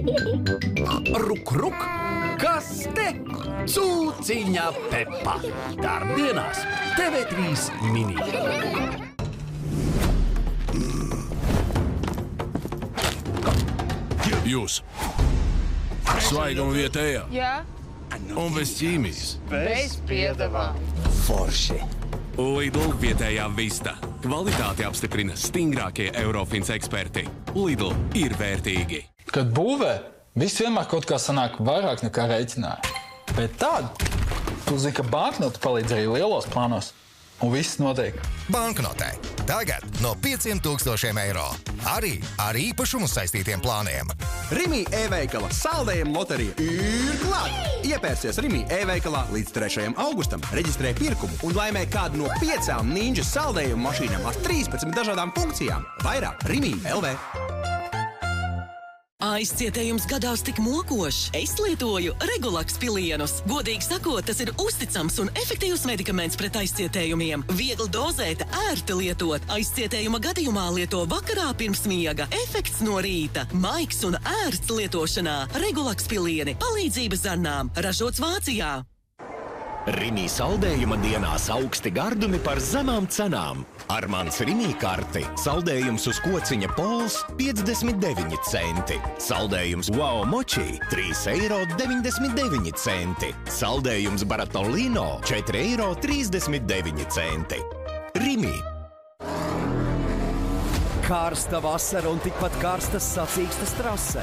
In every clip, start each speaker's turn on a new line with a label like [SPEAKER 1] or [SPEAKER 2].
[SPEAKER 1] Ruk, ruk! Kas te? Cūciņa Peppa. Darbdienās TV3 mini.
[SPEAKER 2] Jūs. Svaiguma vietējā.
[SPEAKER 3] Jā.
[SPEAKER 2] Un bez ķīmijas.
[SPEAKER 3] Bez piedevām.
[SPEAKER 4] Forši.
[SPEAKER 2] Lidl vietējā vista. Kvalitāti apstiprina stingrākie Eurofins eksperti. Lidl ir vērtīgi.
[SPEAKER 5] Kad būvē, viss vienmēr kaut kā sanāk vairāk nekā rēķināja. Bet tad, tu zini, ka banknote palīdz arī lielos plānos. Un viss notiek.
[SPEAKER 4] Banknotē. Tagad no 500 000 eiro. Arī ar īpašumu saistītiem plāniem.
[SPEAKER 6] Rimi e-veikala saldējuma loterija ir klāt! Iepērsies Rimi e-veikalā līdz 3. augustam, reģistrē pirkumu un laimē kādu no 5 Ninja saldējuma mašīnām ar 13 dažādām funkcijām. Vairāk Rimi LV.
[SPEAKER 7] Aizcietējums gadās tik mokošs. Es lietoju Regulaks pilienus. Godīgi sakot, tas ir uzticams un efektīvs medikaments pret aizcietējumiem. Viegli dozēta, ērti lietot. Aizcietējuma gadījumā lieto vakarā pirms miega. Efekts no rīta. Maigs un ērts lietošanā. Regulaks pilieni. Palīdzība zarnām. Ražots Vācijā.
[SPEAKER 8] Rimi saldējuma dienās augsti gardumi par zemām cenām. Ar mans Rimi karti saldējums uz kociņa Pols 59 centi. Saldējums Wow Mochi 3,99 eiro. Saldējums Baratolino 4,39 eiro. Rimi.
[SPEAKER 9] Karsta vasara un tikpat karstas sacīkstas trase.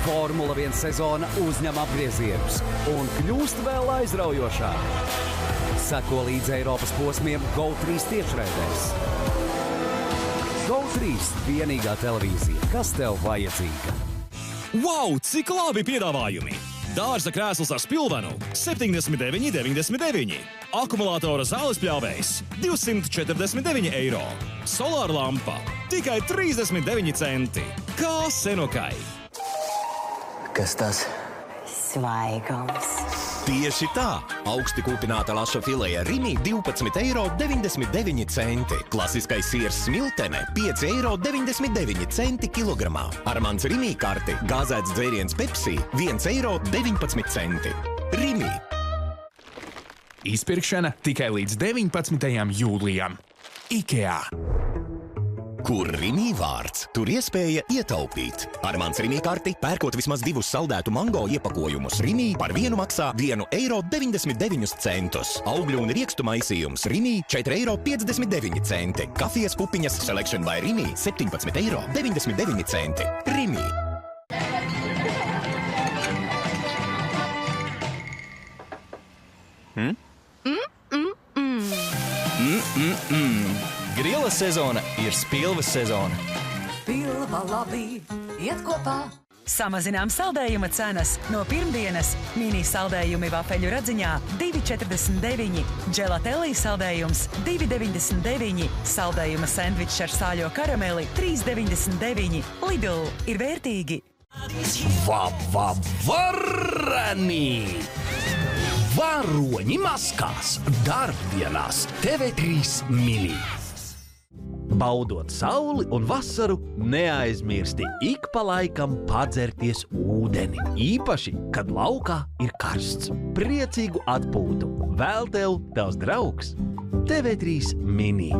[SPEAKER 9] Formula 1 sezona uzņem apgriezienus un kļūst vēl aizraujošāk. Seko līdz Eiropas posmiem GO3 tiešraidēs. GO3 – vienīgā televīzija, kas tev vajadzīga.
[SPEAKER 10] Wow, cik labi piedāvājumi! Dārza krēsls ar spilvenu – 79,99. Akumulātora zāles pļāvējs – 249 eiro. Solāra lampa – tikai 39 centi. Kā Senokai.
[SPEAKER 4] Kas tas?
[SPEAKER 11] Svaigums.
[SPEAKER 8] Tieši tā! Augsti kūpināta laša fileja Rimi 12,99 eiro. Klasiskais siers smiltene 5,99 eiro kilogramā. Ar mans Rimi karti gāzēts dzēriens Pepsi 1,19 eiro. Rimi.
[SPEAKER 12] Izpirkšana tikai līdz 19. jūlijam. IKEA.
[SPEAKER 8] Kur Rimi vārds, tur iespēja ietaupīt. Ar mans Rimi karti pērkot vismaz 2 saldētu mango iepakojumus. Rimi par vienu maksā 1,99 eiro. Augļu un riekstu maisījums Rimi 4,59 eiro. Kafijas pupiņas Selection by Rimi 17,99 eiro. Rimi.
[SPEAKER 13] Grila sezona ir spilves sezona.
[SPEAKER 14] Pilva labi iet kopā.
[SPEAKER 15] Samazinām saldējuma cenas. No pirmdienas mini saldējumi vafeļu radziņā 2,49, dželatelī saldējums 2,99, saldējuma sendvičs ar sāļo karameli 3,99. Lidl ir vērtīgi.
[SPEAKER 1] Vareni! Varoņi maskās darbdienās TV3 mini. Baudot sauli un vasaru, neaizmirsti ik pa laikam padzerties ūdeni. Īpaši, kad laukā ir karsts. Priecīgu atpūtu vēl tev tavs draugs TV3 mini.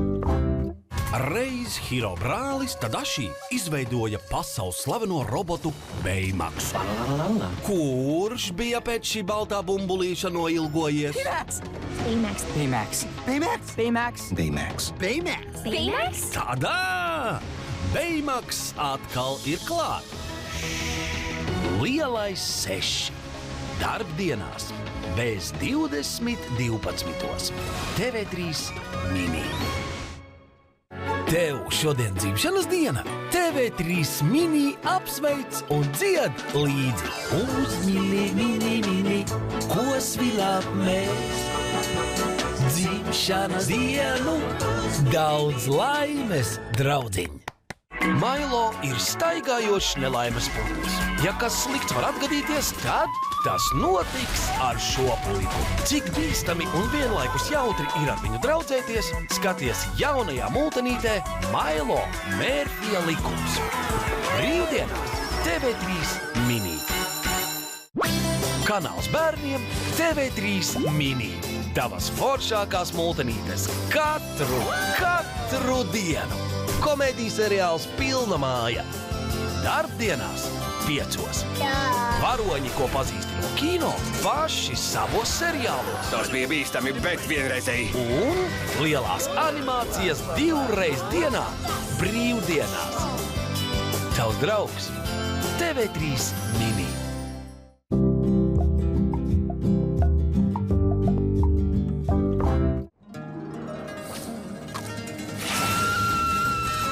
[SPEAKER 1] Reiz Hiro brālis Tadashi izveidoja pasaules slaveno robotu Baymaksu. Kurš bija pēc šī baltā bumbulīša noilgojies?
[SPEAKER 14] Baymax.
[SPEAKER 11] Baymax.
[SPEAKER 14] Baymax.
[SPEAKER 11] Baymax.
[SPEAKER 4] Baymax.
[SPEAKER 14] Baymax. Baymax.
[SPEAKER 1] Tādā! Baymax atkal ir klāt. Lielais 6. Darbdienās bez 20:12. TV3 mini. Tev šodien dzimšanas diena. TV3 mini apsveic un dzied līdzi. Uzmini, mini, ko svilām mēs. Dzimšanas dienu, daudz laimes, draudziņ. Mailo ir staigājošs nelaimes putns. Ja kas slikts var atgadīties, tad tas notiks ar šo puiku. Cik bīstami un vienlaikus jautri ir ar viņu draudzēties, skaties jaunajā multenītē Mailo Mērfija likums. Brīvdienās TV TV3 Mini. Kanāls bērniem TV3 Mini. Tavas foršākās multenītes katru dienu. Komēdijas seriāls Pilna māja. Darbdienās 5. Varoņi, ko pazīsti no kino, paši savos seriālos.
[SPEAKER 6] Tas bija bīstami, bet vienreizēji.
[SPEAKER 1] Un lielās animācijas 2 reiz dienā brīvdienās. Tavs draugs TV3 Mini.